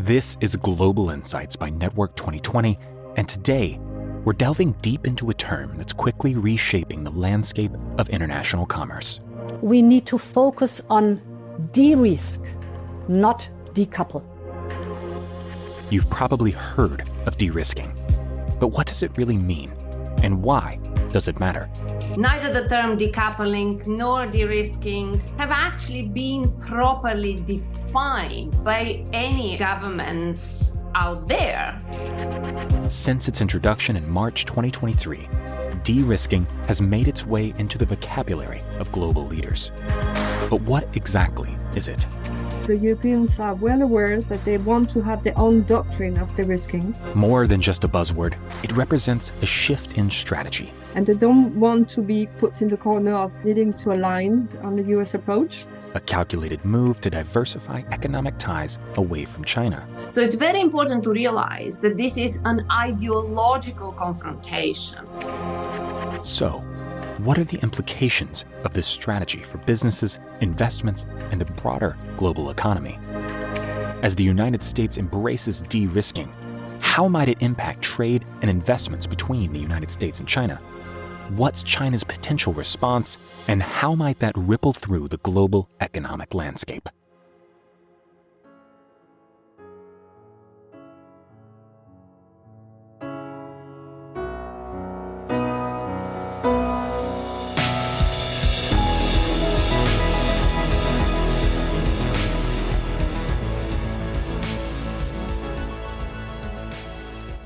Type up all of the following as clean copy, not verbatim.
This is Global Insights by Network 2020, and today we're delving deep into a term that's quickly reshaping the landscape of international commerce. We need to focus on de-risk, not decouple. You've probably heard of de-risking, but what does it really mean, and why does it matter? Neither the term decoupling nor de-risking have actually been properly defined by any governments out there. Since its introduction in March 2023, de-risking has made its way into the vocabulary of global leaders. But what exactly is it? The Europeans are well aware that they want to have their own doctrine of de-risking. More than just a buzzword, it represents a shift in strategy. And they don't want to be put in the corner of needing to align on the US approach. A calculated move to diversify economic ties away from China. So it's very important to realize that this is an ideological confrontation. So, what are the implications of this strategy for businesses, investments, and the broader global economy? As the United States embraces de-risking, how might it impact trade and investments between the United States and China? What's China's potential response, and how might that ripple through the global economic landscape?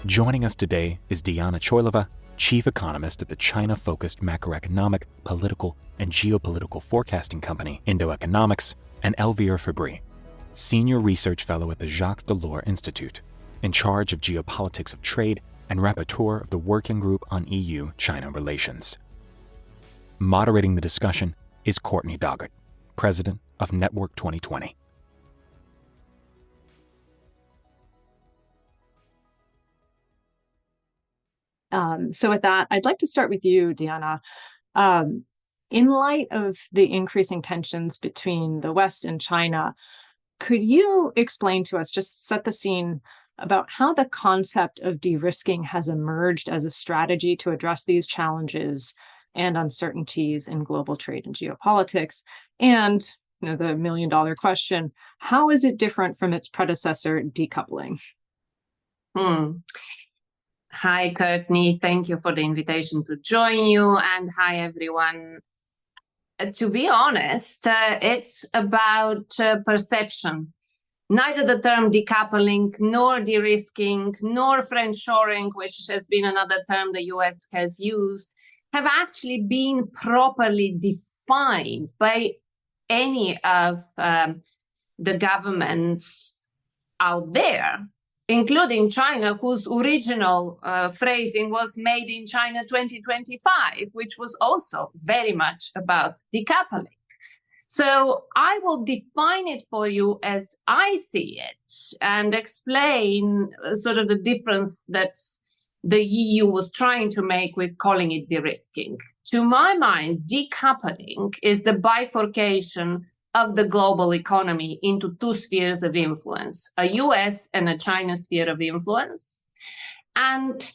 Joining us today is Diana Choilova, Chief Economist at the China-focused macroeconomic, political, and geopolitical forecasting company Indo-Economics, and Elvira Fabry, Senior Research Fellow at the Jacques Delors Institute, in charge of geopolitics of trade and rapporteur of the Working Group on EU-China Relations. Moderating the discussion is Courtney Doggart, President of Network 2020. So with that, I'd like to start with you, Diana. In light of the increasing tensions between the West and China, could you explain to us, just set the scene, about how the concept of de-risking has emerged as a strategy to address these challenges and uncertainties in global trade and geopolitics? And the million-dollar question, how is it different from its predecessor, decoupling? Hi, Courtney. Thank you for the invitation to join you. And hi, everyone. To be honest, it's about perception. Neither the term decoupling, nor de-risking, nor friendshoring, which has been another term the US has used, have actually been properly defined by any of the governments out there, including China, whose original phrasing was made in China 2025, which was also very much about decoupling. So I will define it for you as I see it and explain sort of the difference that the EU was trying to make with calling it de-risking. To my mind, decoupling is the bifurcation of the global economy into two spheres of influence, a US and a China sphere of influence. And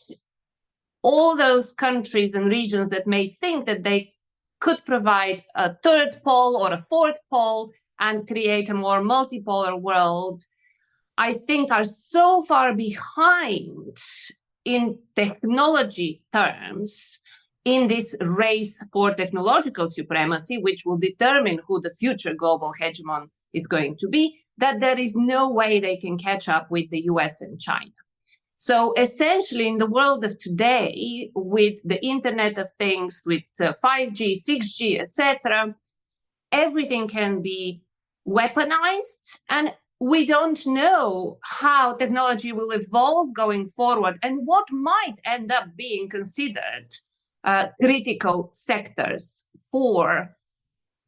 all those countries and regions that may think that they could provide a third pole or a fourth pole and create a more multipolar world, I think are so far behind in technology terms in this race for technological supremacy, which will determine who the future global hegemon is going to be, that there is no way they can catch up with the US and China. So essentially, in the world of today, with the Internet of Things, with 5G, 6G, etc., everything can be weaponized, and we don't know how technology will evolve going forward and what might end up being considered critical sectors for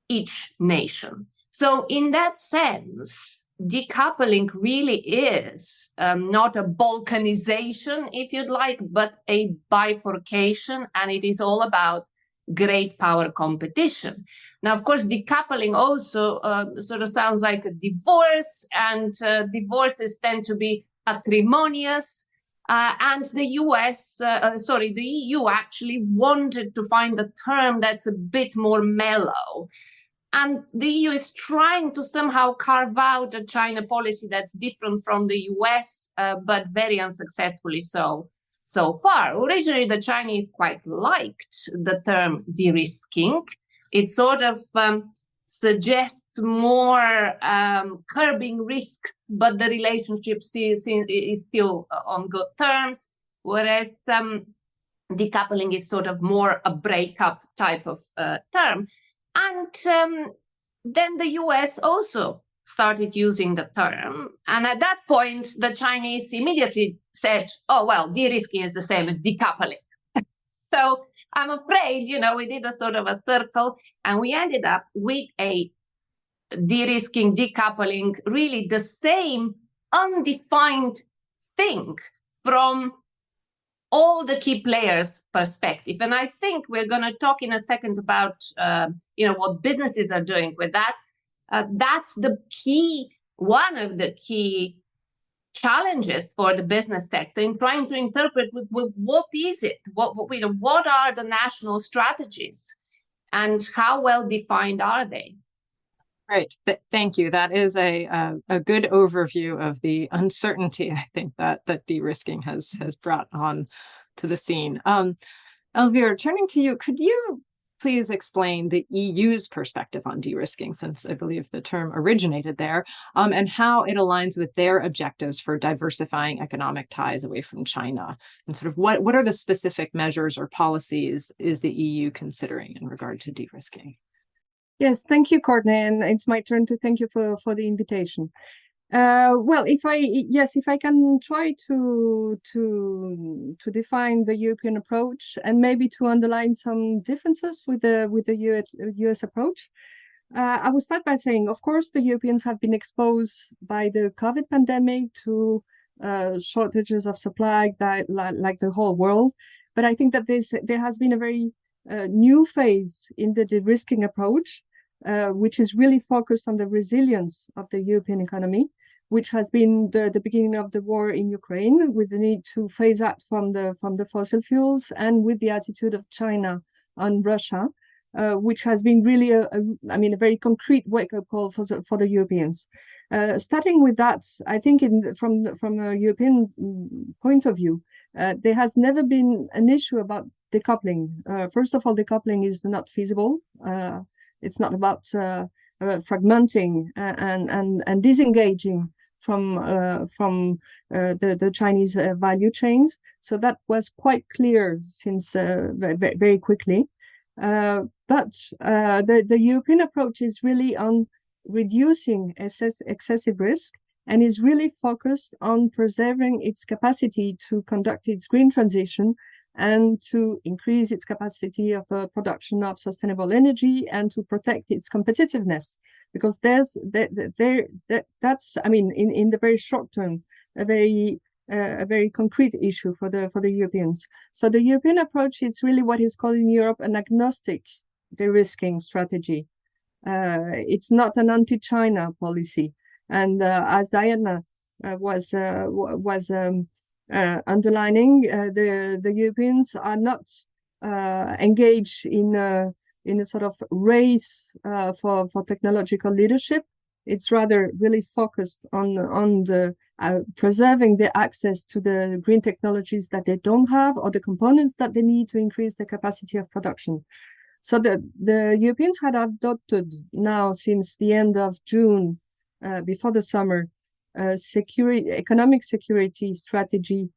each nation. So in that sense, decoupling really is not a balkanization, if you'd like, but a bifurcation. And it is all about great power competition. Now, of course, decoupling also sort of sounds like a divorce, and divorces tend to be acrimonious. And the the EU actually wanted to find a term that's a bit more mellow. And the EU is trying to somehow carve out a China policy that's different from the US, but very unsuccessfully so far. Originally, the Chinese quite liked the term de-risking. It sort of suggests more curbing risks, but the relationship is still on good terms, whereas decoupling is sort of more a breakup type of term. And then the US also started using the term. And at that point, the Chinese immediately said, oh, well, de-risking is the same as decoupling. So I'm afraid, we did a sort of a circle, and we ended up with a de-risking, decoupling, really the same undefined thing from all the key players' perspective. And I think we're going to talk in a second about, what businesses are doing with that. That's one of the key challenges for the business sector in trying to interpret what is it? What are the national strategies, and how well defined are they? Right. Thank you. That is a good overview of the uncertainty, I think, that de-risking has brought on to the scene. Elvira, turning to you, could you please explain the EU's perspective on de-risking, since I believe the term originated there, and how it aligns with their objectives for diversifying economic ties away from China, and sort of what are the specific measures or policies is the EU considering in regard to de-risking? Yes, thank you, Courtney, and it's my turn to thank you for the invitation. Well, if I can try to define the European approach and maybe to underline some differences with the US approach, I will start by saying, of course, the Europeans have been exposed by the COVID pandemic to shortages of supply like the whole world. But I think that there has been a very new phase in the de-risking approach, which is really focused on the resilience of the European economy, which has been the beginning of the war in Ukraine, with the need to phase out from the fossil fuels, and with the attitude of China on Russia, which has been really a very concrete wake-up call for the Europeans. Starting with that, I think from a European point of view, there has never been an issue about decoupling. First of all, decoupling is not feasible. It's not about fragmenting and disengaging from the Chinese value chains. So that was quite clear since very quickly. But the European approach is really on reducing excessive risk, and is really focused on preserving its capacity to conduct its green transition and to increase its capacity of production of sustainable energy, and to protect its competitiveness. Because that's in the very short term a very concrete issue for the Europeans. So the European approach is really what is called in Europe an agnostic de-risking strategy. It's not an anti-China policy, and as Diana was underlining, the Europeans are not engaged in a sort of race for technological leadership. It's rather really focused on the preserving the access to the green technologies that they don't have, or the components that they need to increase the capacity of production. So the Europeans had adopted now since the end of June, before the summer, economic security strategy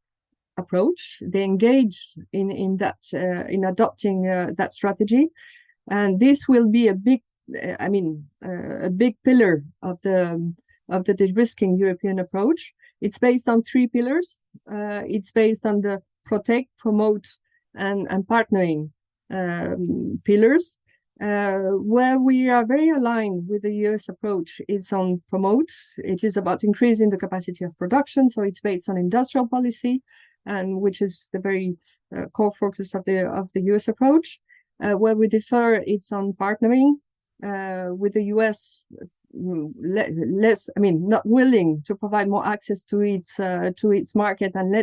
approach. They engaged in adopting that strategy, and this will be a big pillar of the de-risking European approach. It's based on 3 pillars. It's based on the protect, promote, and partnering pillars. Where we are very aligned with the US approach is on promote. It is about increasing the capacity of production, so it's based on industrial policy, and which is the very core focus of the US approach. Where we differ, it's on partnering with the U.S. Less, I mean, not willing to provide more access to its market, and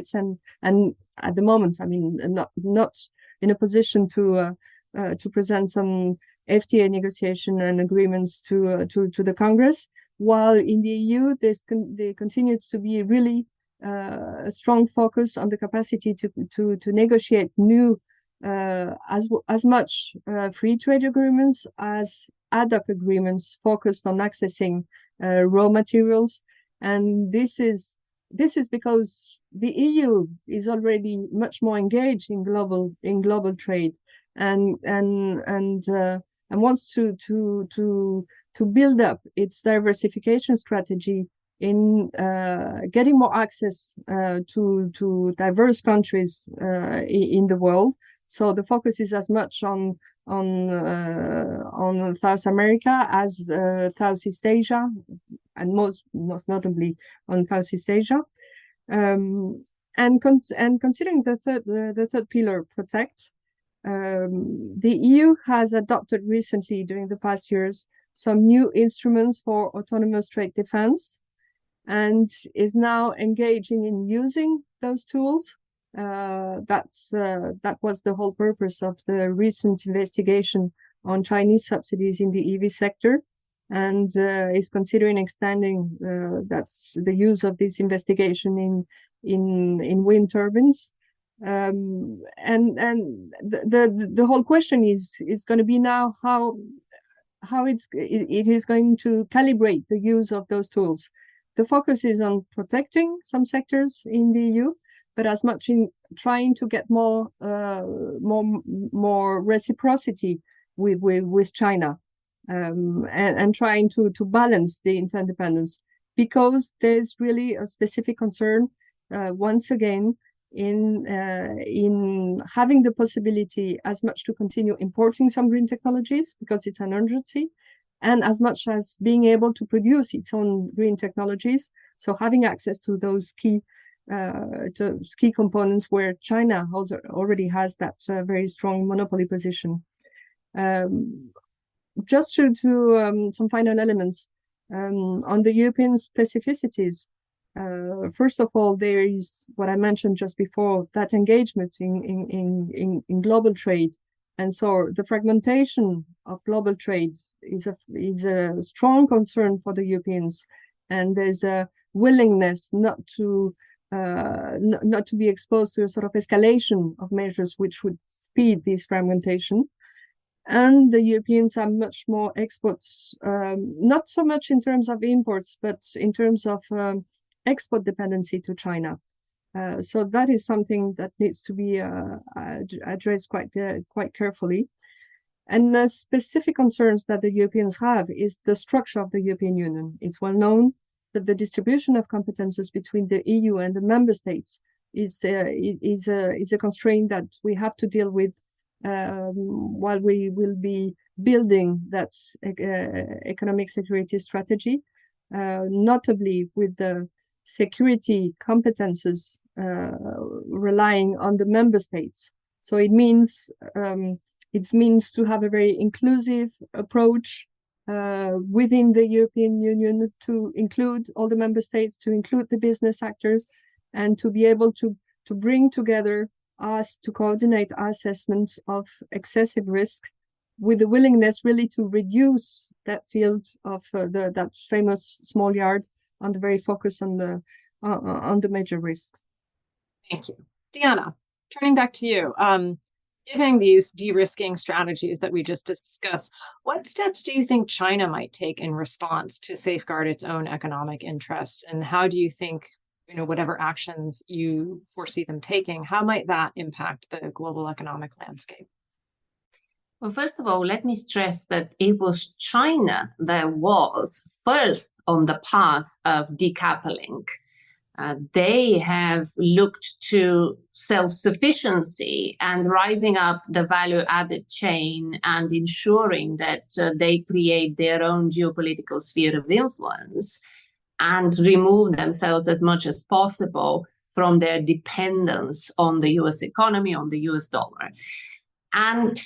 at the moment, I mean, not in a position to present some FTA negotiation and agreements to the Congress. While in the EU, there continues to be really a strong focus on the capacity to negotiate new as much free trade agreements as ad hoc agreements focused on accessing raw materials. And this is because the EU is already much more engaged in global trade and wants to build up its diversification strategy in getting more access to diverse countries in the world. So the focus is as much on South America as Southeast Asia, and most notably on Southeast Asia. And considering the third pillar, protect, the EU has adopted recently, during the past years, some new instruments for autonomous trade defense, and is now engaging in using those tools. That was the whole purpose of the recent investigation on Chinese subsidies in the EV sector, and is considering extending that's the use of this investigation in wind turbines. And the whole question is going to be now how it is going to calibrate the use of those tools. The focus is on protecting some sectors in the EU, but as much in trying to get more reciprocity with China, and trying to balance the interdependence, because there's really a specific concern once again in having the possibility as much to continue importing some green technologies because it's an urgency, and as much as being able to produce its own green technologies. So having access to those key components where China also already has that very strong monopoly position. Just to some final elements on the European specificities. First of all, there is what I mentioned just before, that engagement in global trade. And so the fragmentation of global trade is a strong concern for the Europeans, and there's a willingness not to be exposed to a sort of escalation of measures which would speed this fragmentation. And the Europeans are much more exports, not so much in terms of imports, but in terms of export dependency to China. So that is something that needs to be addressed quite carefully. And the specific concerns that the Europeans have is the structure of the European Union. It's well known that the distribution of competences between the EU and the member states is a constraint that we have to deal with while we will be building that economic security strategy, notably with the security competences relying on the member states. So it means to have a very inclusive approach within the European Union, to include all the member states, to include the business actors, and to be able to bring together us to coordinate our assessment of excessive risk, with the willingness really to reduce that field of that famous small yard on the very focus on the major risks. Thank you. Diana, turning back to you. Given these de-risking strategies that we just discussed, what steps do you think China might take in response to safeguard its own economic interests? And how do you think, whatever actions you foresee them taking, how might that impact the global economic landscape? Well, first of all, let me stress that it was China that was first on the path of decoupling. They have looked to self-sufficiency and rising up the value-added chain and ensuring that they create their own geopolitical sphere of influence and remove themselves as much as possible from their dependence on the US economy, on the US dollar. And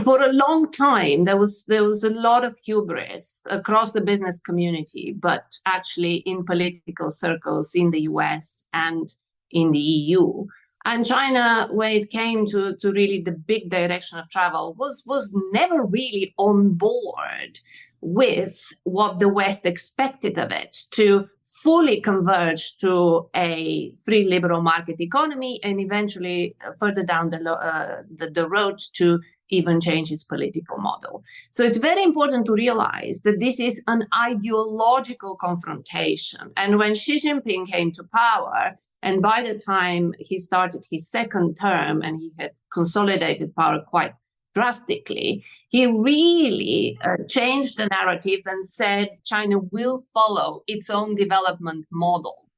for a long time, there was a lot of hubris across the business community, but actually in political circles in the US and in the EU. And China, when it came to really the big direction of travel, was never really on board with what the West expected of it, to fully converge to a free liberal market economy, and eventually further down the road to even change its political model. So it's very important to realize that this is an ideological confrontation. And when Xi Jinping came to power, and by the time he started his second term and he had consolidated power quite drastically, he really changed the narrative and said China will follow its own development model.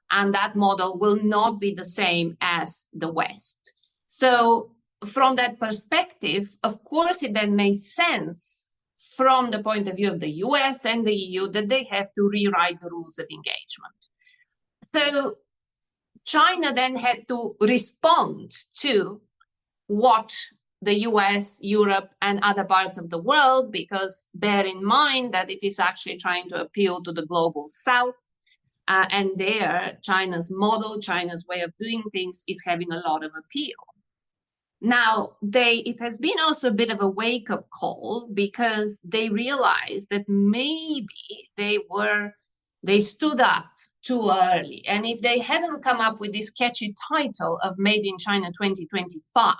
And that model will not be the same as the West. So from that perspective, of course, it then makes sense from the point of view of the US and the EU that they have to rewrite the rules of engagement. So China then had to respond to what the US, Europe, and other parts of the world, because bear in mind that it is actually trying to appeal to the global South. And there, China's model, China's way of doing things is having a lot of appeal. Now, it has been also a bit of a wake-up call, because they realized that maybe they stood up too early. And if they hadn't come up with this catchy title of Made in China 2025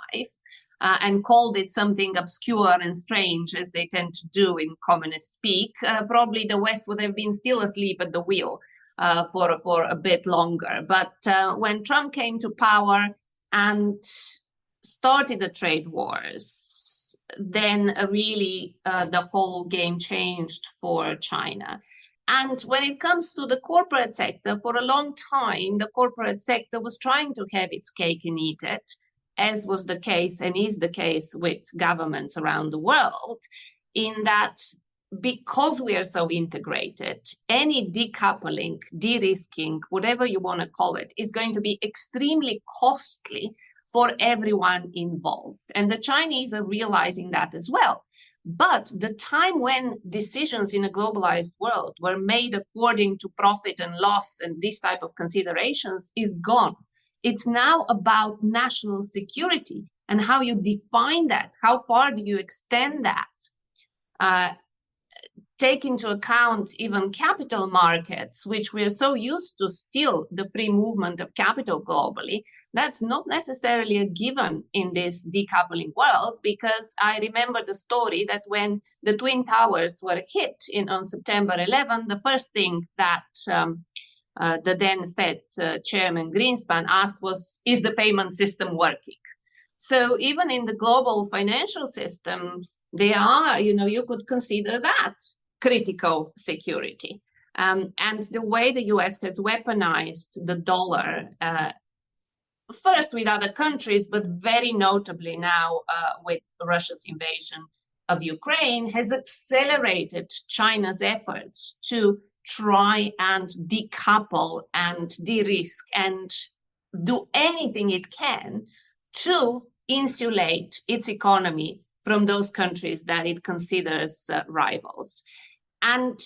and called it something obscure and strange, as they tend to do in communist speak, probably the West would have been still asleep at the wheel for a bit longer. But when Trump came to power and started the trade wars, then really the whole game changed for China. And when it comes to the corporate sector, for a long time, the corporate sector was trying to have its cake and eat it, as was the case and is the case with governments around the world, in that because we are so integrated, any decoupling, de-risking, whatever you want to call it, is going to be extremely costly for everyone involved. And the Chinese are realizing that as well. But the time when decisions in a globalized world were made according to profit and loss and this type of considerations is gone. It's now about national security and how you define that. How far do you extend that? Take into account even capital markets, which we're so used to still the free movement of capital globally. That's not necessarily a given in this decoupling world, because I remember the story that when the Twin Towers were hit on September 11, the first thing that the then Fed chairman Greenspan asked was, is the payment system working? So even in the global financial system, they are, you could consider that critical security. And the way the US has weaponized the dollar, first with other countries, but very notably now with Russia's invasion of Ukraine, has accelerated China's efforts to try and decouple and de-risk and do anything it can to insulate its economy from those countries that it considers rivals. And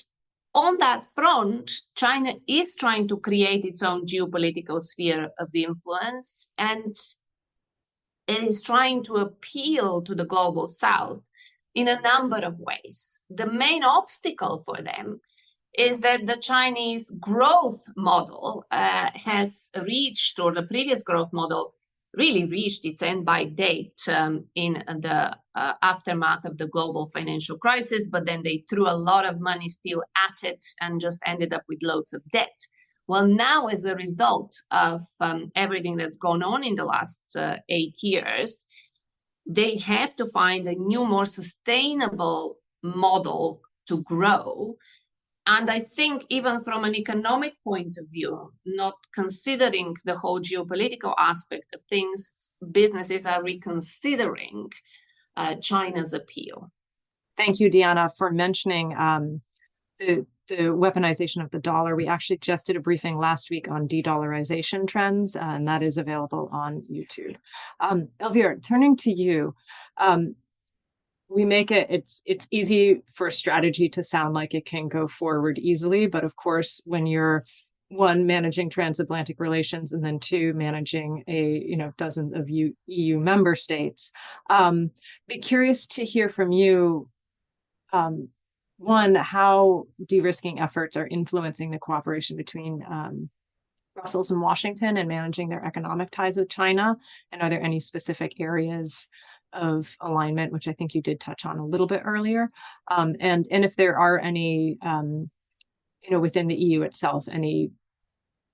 on that front, China is trying to create its own geopolitical sphere of influence, and it is trying to appeal to the global South in a number of ways. The main obstacle for them is that the Chinese growth model has reached, or the previous growth model really reached its end-by date in the aftermath of the global financial crisis, but then they threw a lot of money still at it and just ended up with loads of debt. Well, now as a result of everything that's gone on in the last 8 years, they have to find a new, more sustainable model to grow. And I think even from an economic point of view, not considering the whole geopolitical aspect of things, businesses are reconsidering China's appeal. Thank you, Diana, for mentioning the weaponization of the dollar. We actually just did a briefing last week on de-dollarization trends, and that is available on YouTube. Elvira, turning to you, we make it's easy for a strategy to sound like it can go forward easily, but of course, when you're one, managing transatlantic relations, and then two, managing dozens of EU member states, be curious to hear from you. One, how de-risking efforts are influencing the cooperation between Brussels and Washington and managing their economic ties with China, and are there any specific areas of alignment, which I think you did touch on a little bit earlier, and if there are any, within the EU itself, any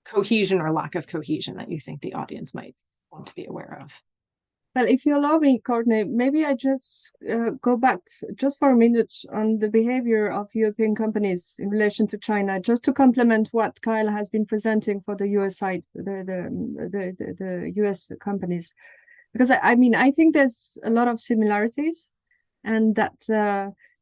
cohesion or lack of cohesion that you think the audience might want to be aware of. Well, if you allow me, Courtney, maybe I just go back just for a minute on the behavior of European companies in relation to China, just to complement what Kyle has been presenting for the US side, the US companies. Because I think there's a lot of similarities, and that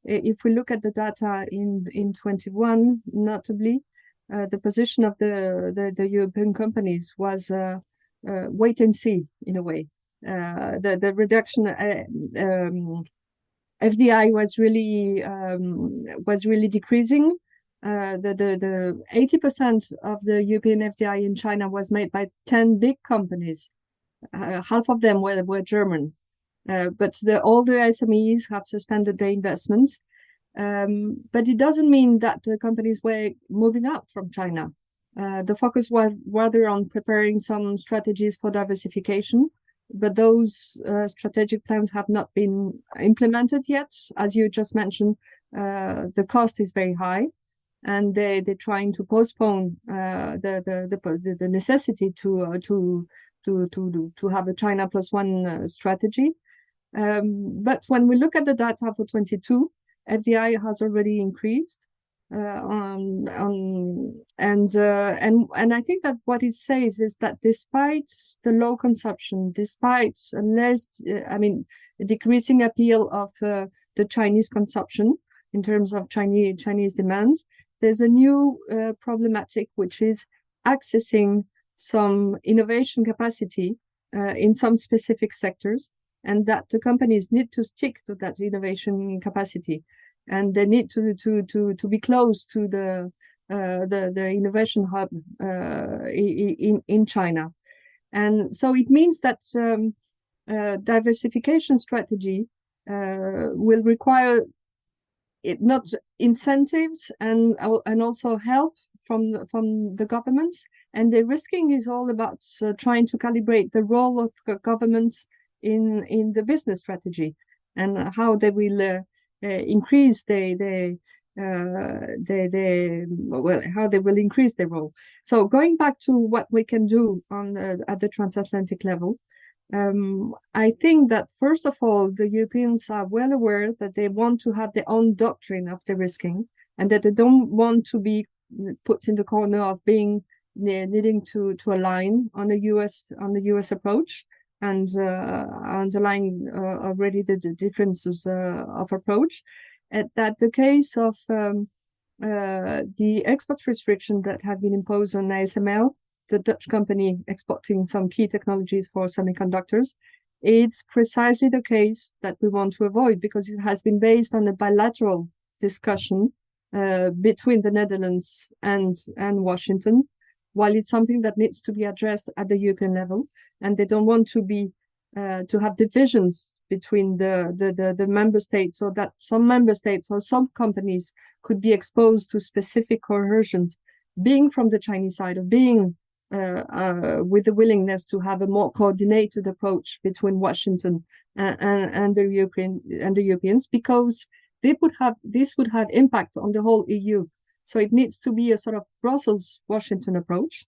if we look at the data in 21, notably, the position of the European companies was wait and see in a way. The reduction FDI was really decreasing. The 80% of the European FDI in China was made by 10 big companies. Half of them were German, but all the SMEs have suspended their investment. But it doesn't mean that the companies were moving out from China. The focus was rather on preparing some strategies for diversification, but those strategic plans have not been implemented yet. As you just mentioned, the cost is very high, and they're trying to postpone the necessity to have a China plus one strategy. But when we look at the data for 22, FDI has already increased. And I think that what it says is that despite the low consumption, despite a decreasing appeal of the Chinese consumption in terms of Chinese demand, there's a new problematic, which is accessing some innovation capacity in some specific sectors, and that the companies need to stick to that innovation capacity. And they need to be close to the innovation hub in China, and so it means that diversification strategy will require not incentives and also help from the governments. And the risking is all about trying to calibrate the role of governments in the business strategy and how they will increase how they will increase their role. So going back to what we can do at the transatlantic level, I think that first of all, the Europeans are well aware that they want to have their own doctrine of de-risking, and that they don't want to be put in the corner of needing to align on the US approach, and underlying already the differences of approach. That the case of the export restriction that have been imposed on ASML, the Dutch company exporting some key technologies for semiconductors, it's precisely the case that we want to avoid, because it has been based on a bilateral discussion between the Netherlands and Washington, while it's something that needs to be addressed at the European level. And they don't want to have divisions between the member states, so that some member states or some companies could be exposed to specific coercions, being from the Chinese side, or being with the willingness to have a more coordinated approach between Washington and the Europeans, because this would have impact on the whole EU. So it needs to be a sort of Brussels-Washington approach,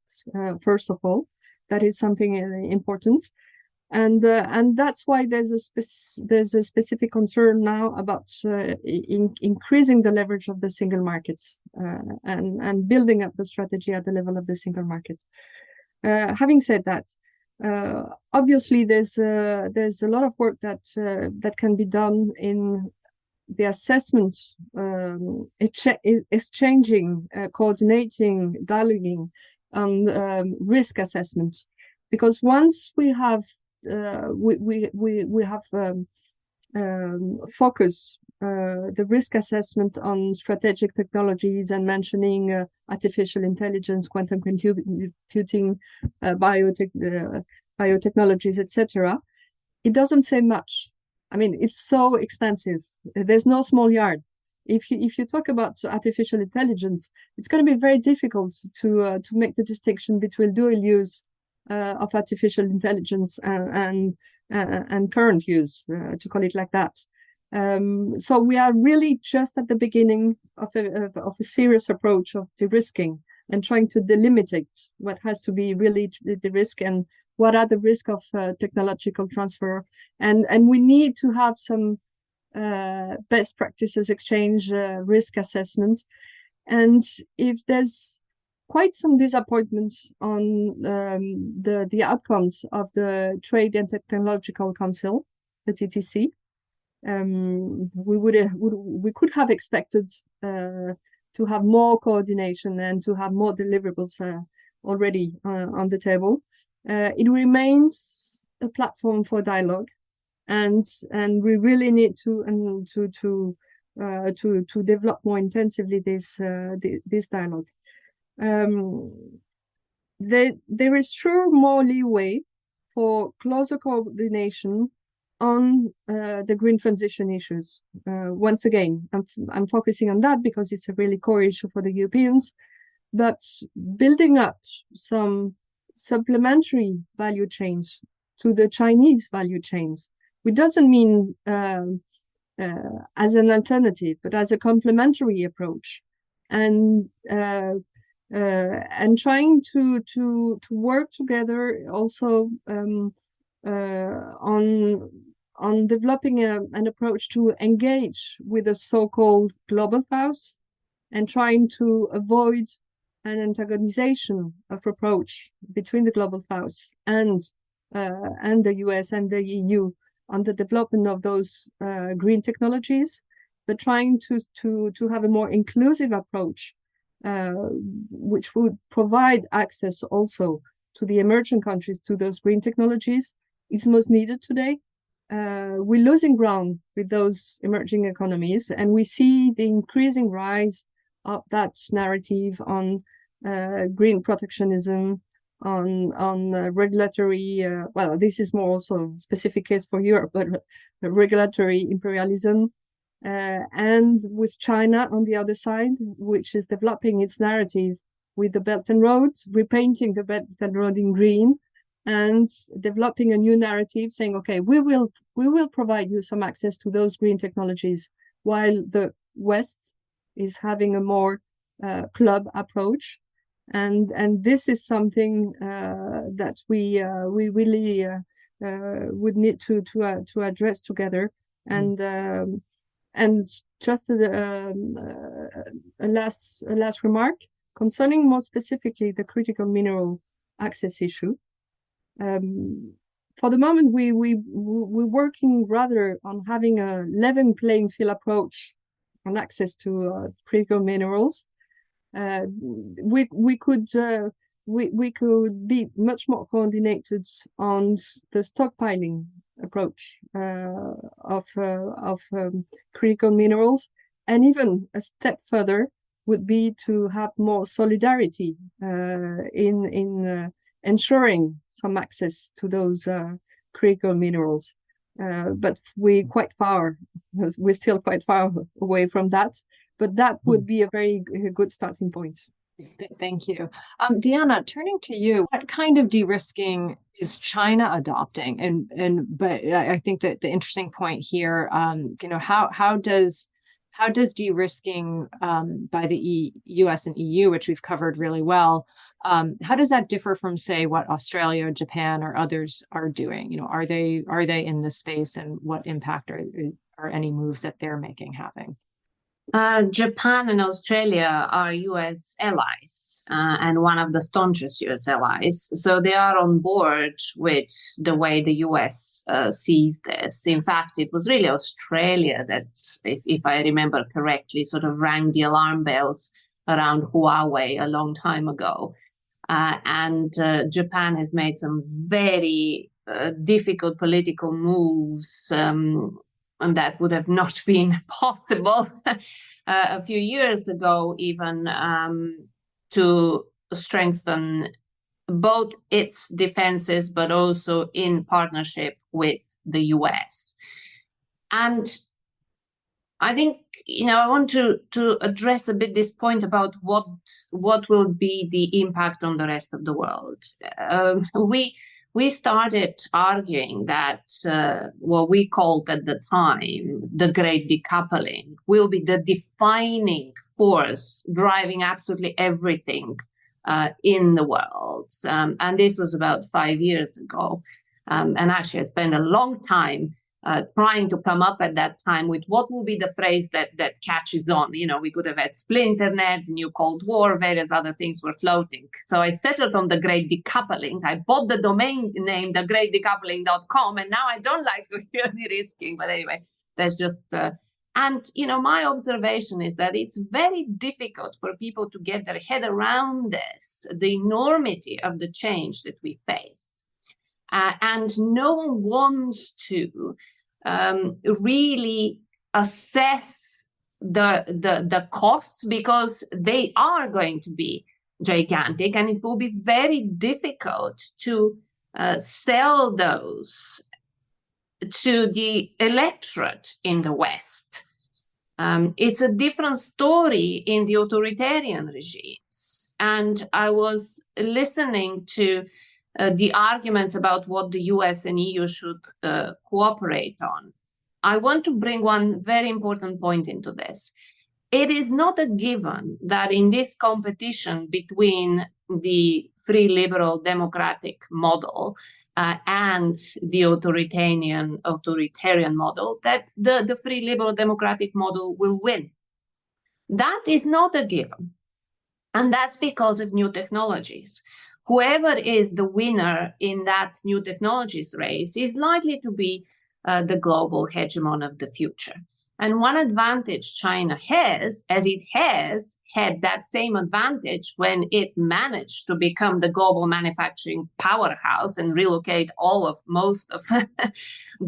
first of all. That is something important. And that's why there's a specific concern now about increasing the leverage of the single market and building up the strategy at the level of the single market. Having said that, obviously there's a lot of work that can be done in the assessment, exchanging, coordinating, dialoguing on risk assessment, because once we have focus the risk assessment on strategic technologies and mentioning artificial intelligence, quantum computing, biotechnologies, etc., it doesn't say much. I mean, it's so extensive. There's no small yard. If you talk about artificial intelligence, it's going to be very difficult to make the distinction between dual use of artificial intelligence and current use, to call it like that. So we are really just at the beginning of a serious approach of de-risking and trying to delimitate what has to be really the risk and what are the risks of technological transfer. And we need to have some best practices exchange, risk assessment. And if there's quite some disappointment on the outcomes of the Trade and Technological Council, the TTC, we could have expected to have more coordination and to have more deliverables already on the table. It remains a platform for dialogue, and we really need to develop more intensively this dialogue. There is sure more leeway for closer coordination on the green transition issues. Once again, I'm focusing on that because it's a really core issue for the Europeans, but building up some supplementary value chains to the Chinese value chains, which doesn't mean as an alternative, but as a complementary approach, and trying to work together also on developing an approach to engage with the so-called global south and trying to avoid an antagonization of approach between the global south and the US and the EU on the development of those green technologies, but trying to have a more inclusive approach, which would provide access also to the emerging countries to those green technologies, is most needed today. We're losing ground with those emerging economies, and we see the increasing rise of that narrative on green protectionism, on regulatory, well, this is more also a specific case for Europe, but regulatory imperialism, and with China on the other side, which is developing its narrative with the Belt and Road, repainting the Belt and Road in green, and developing a new narrative saying, okay, we will provide you some access to those green technologies, while the West is having a more club approach. And this is something that we really would need to address together. And just a last remark concerning more specifically the critical mineral access issue. For the moment, we're working rather on having a level playing field approach on access to critical minerals. We could be much more coordinated on the stockpiling approach of critical minerals, and even a step further would be to have more solidarity in ensuring some access to those critical minerals. But we're still quite far away from that. But that would be a very good starting point. Thank you. Diana, turning to you, what kind of de-risking is China adopting? But I think that the interesting point here, how does de-risking by the U.S. and EU, which we've covered really well, how does that differ from, say, what Australia, Japan, or others are doing? Are they in this space, and what impact are any moves that they're making having? Japan and Australia are US allies, and one of the staunchest US allies. So they are on board with the way the US sees this. In fact, it was really Australia that, if I remember correctly, sort of rang the alarm bells around Huawei a long time ago. And Japan has made some very difficult political moves and that would have not been possible a few years ago, even to strengthen both its defenses, but also in partnership with the US. And I think, I want to address a bit this point about what will be the impact on the rest of the world. We started arguing that what we called at the time the great decoupling will be the defining force driving absolutely everything in the world. And this was about 5 years ago. And actually, I spent a long time trying to come up at that time with what will be the phrase that catches on. We could have had Splinternet, New Cold War, various other things were floating. So I settled on the Great Decoupling. I bought the domain name, thegreatdecoupling.com, and now I don't like to hear the risking. But anyway, that's just... And, my observation is that it's very difficult for people to get their head around this, the enormity of the change that we face. And no one wants to really assess the costs, because they are going to be gigantic, and it will be very difficult to sell those to the electorate in the West. It's a different story in the authoritarian regimes. And I was listening to the arguments about what the US and EU should cooperate on. I want to bring one very important point into this. It is not a given that in this competition between the free liberal democratic model and the authoritarian model, that the free liberal democratic model will win. That is not a given. And that's because of new technologies. Whoever is the winner in that new technologies race is likely to be the global hegemon of the future. And one advantage China has, as it has had that same advantage when it managed to become the global manufacturing powerhouse and relocate most of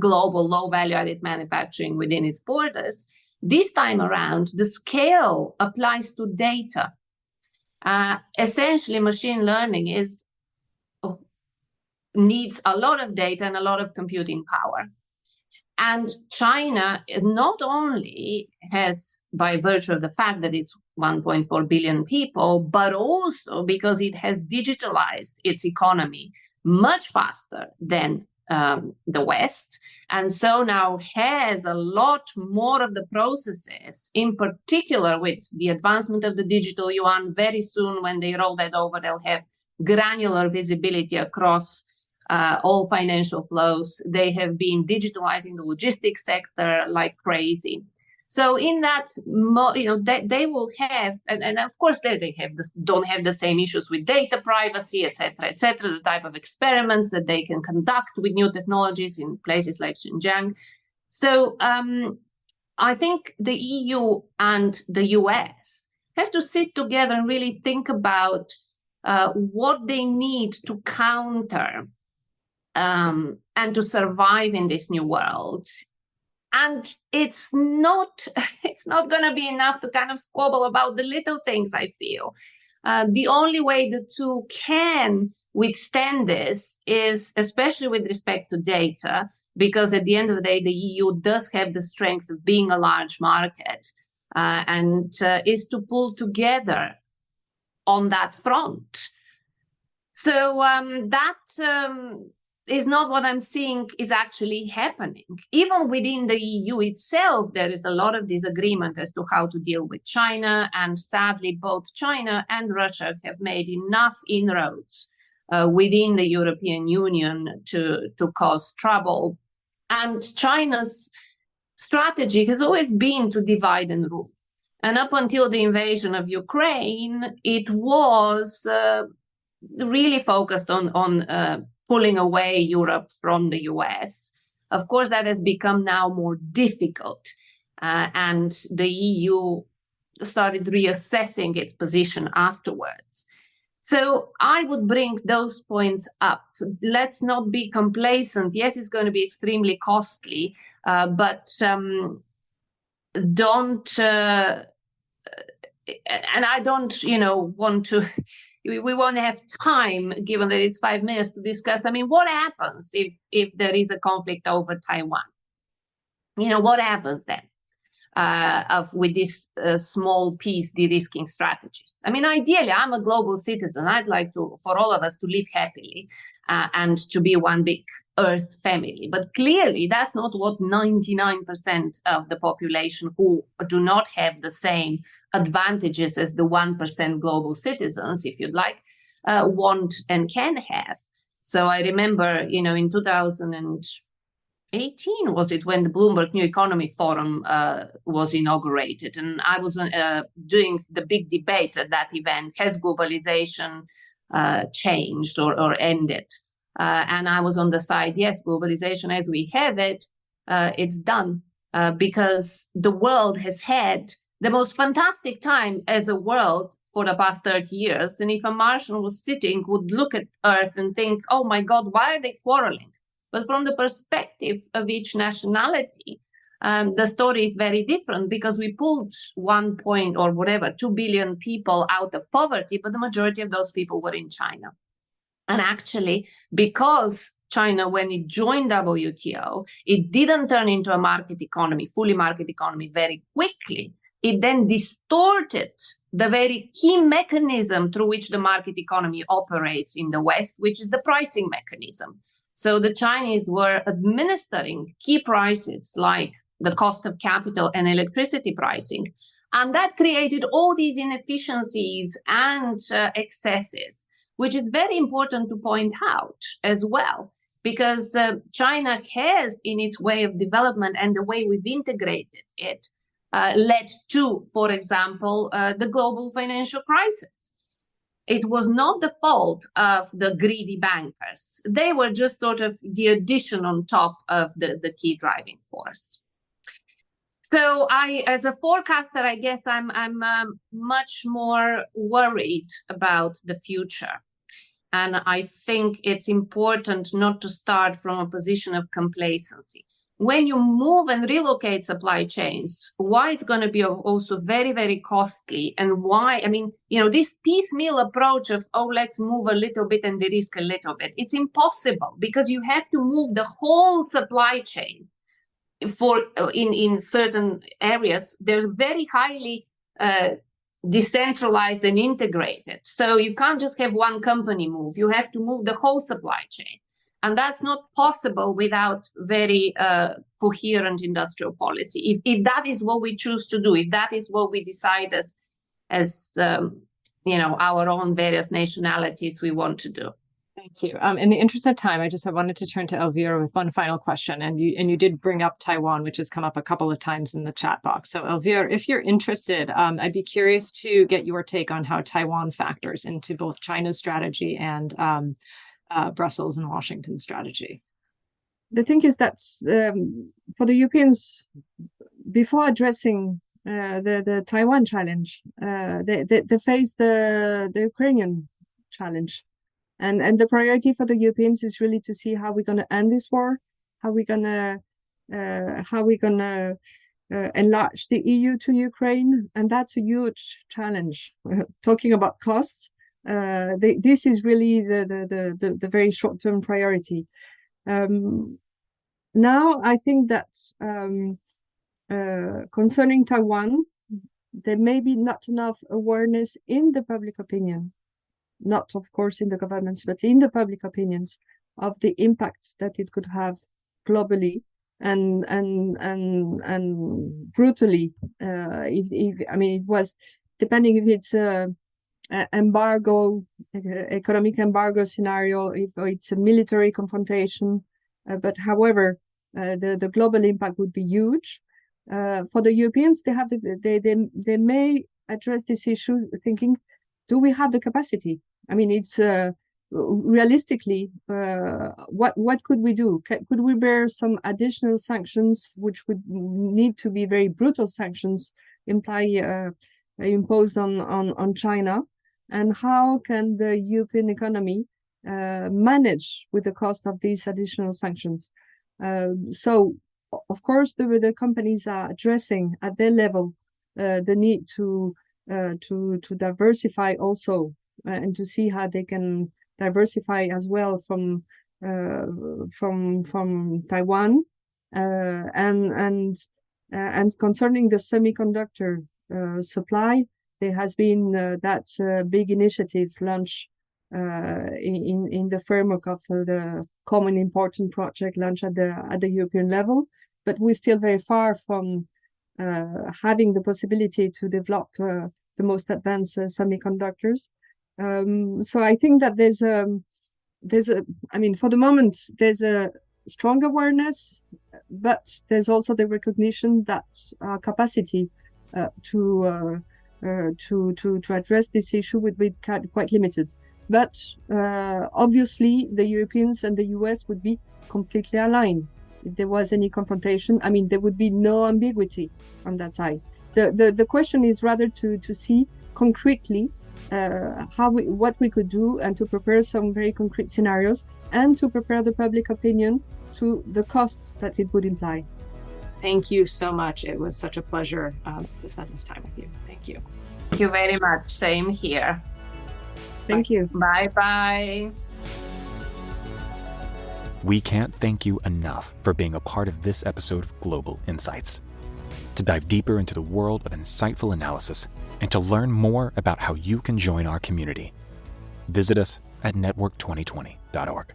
global low value added manufacturing within its borders, this time around, the scale applies to data. Essentially, machine learning needs a lot of data and a lot of computing power. And China not only has, by virtue of the fact that it's 1.4 billion people, but also because it has digitalized its economy much faster than the West. And so now has a lot more of the processes, in particular with the advancement of the digital yuan. Very soon, when they roll that over, they'll have granular visibility across all financial flows. They have been digitalizing the logistics sector like crazy. So in that, they will have, and of course they don't have the same issues with data privacy, etc., the type of experiments that they can conduct with new technologies in places like Xinjiang. So I think the EU and the US have to sit together and really think about what they need to counter and to survive in this new world. And it's not going to be enough to kind of squabble about the little things, I feel. The only way the two can withstand this is, especially with respect to data, because at the end of the day, the EU does have the strength of being a large market and is to pull together on that front. So that is not what I'm seeing is actually happening. Even within the EU itself, there is a lot of disagreement as to how to deal with China. And sadly, both China and Russia have made enough inroads within the European Union to cause trouble. And China's strategy has always been to divide and rule. And up until the invasion of Ukraine, it was really focused on pulling away Europe from the US. Of course, that has become now more difficult. And the EU started reassessing its position afterwards. So I would bring those points up. Let's not be complacent. Yes, it's going to be extremely costly, but don't. And I don't, want to. We won't have time, given that it's 5 minutes, to discuss. I mean, what happens if there is a conflict over Taiwan? What happens then? With this small piece de-risking strategies. I mean, ideally, I'm a global citizen. I'd like for all of us to live happily and to be one big Earth family. But clearly, that's not what 99% of the population who do not have the same advantages as the 1% global citizens, if you'd like, want and can have. So I remember, in 2018, was it, when the Bloomberg New Economy Forum was inaugurated, and I was doing the big debate at that event: has globalization changed or ended? And I was on the side, yes, globalization as we have it, it's done, because the world has had the most fantastic time as a world for the past 30 years. And if a Martian was sitting, would look at Earth and think, oh my God, why are they quarreling? But from the perspective of each nationality, the story is very different, because we pulled 2 billion people out of poverty, but the majority of those people were in China. And actually, because China, when it joined WTO, it didn't turn into a market economy, fully market economy, very quickly. It then distorted the very key mechanism through which the market economy operates in the West, which is the pricing mechanism. So the Chinese were administering key prices like the cost of capital and electricity pricing. And that created all these inefficiencies and excesses, which is very important to point out as well, because China has, in its way of development and the way we've integrated it, led to, for example, the global financial crisis. It was not the fault of the greedy bankers. They were just sort of the addition on top of the key driving force. So as a forecaster, I guess I'm much more worried about the future. And I think it's important not to start from a position of complacency. When you move and relocate supply chains, why it's going to be also very, very costly, and why, this piecemeal approach of, let's move a little bit and de-risk a little bit, it's impossible, because you have to move the whole supply chain. In certain areas, they're very highly decentralized and integrated. So you can't just have one company move. You have to move the whole supply chain. And that's not possible without very coherent industrial policy. If that is what we choose to do, if that is what we decide as our own various nationalities we want to do. Thank you. In the interest of time, I wanted to turn to Elvira with one final question. And you did bring up Taiwan, which has come up a couple of times in the chat box. So Elvira, if you're interested, I'd be curious to get your take on how Taiwan factors into both China's strategy and Brussels and Washington's strategy. The thing is that for the Europeans, before addressing the Taiwan challenge, they face the Ukrainian challenge. And the priority for the Europeans is really to see how we're going to end this war, how we're going to enlarge the EU to Ukraine, and that's a huge challenge. Talking about costs, this is really the very short-term priority. Now, I think that concerning Taiwan, there may be not enough awareness in the public opinion. Not, of course, in the governments, but in the public opinions of the impacts that it could have globally and brutally. It was depending if it's embargo, economic embargo scenario, if it's a military confrontation. But however, the global impact would be huge. For the Europeans, they may address this issue thinking, do we have the capacity? It's realistically, what could we do? Could we bear some additional sanctions, which would need to be very brutal sanctions, imposed on China? and how can the European economy manage with the cost of these additional sanctions. So, of course, the companies are addressing at their level the need to diversify also, and to see how they can diversify as well from Taiwan, and concerning the semiconductor supply, there has been that big initiative launched in the framework of the common important project launched at the European level, but we're still very far from having the possibility to develop the most advanced semiconductors. So I think that for the moment, there's a strong awareness, but there's also the recognition that our capacity to address this issue would be quite limited. But obviously, the Europeans and the US would be completely aligned. If there was any confrontation, there would be no ambiguity on that side. The question is rather to see concretely what we could do, and to prepare some very concrete scenarios, and to prepare the public opinion to the cost that it would imply. Thank you so much. It was such a pleasure to spend this time with you. Thank you. Thank you very much. Same here. Thank you. Bye-bye. We can't thank you enough for being a part of this episode of Global Insights. To dive deeper into the world of insightful analysis and to learn more about how you can join our community, visit us at network2020.org.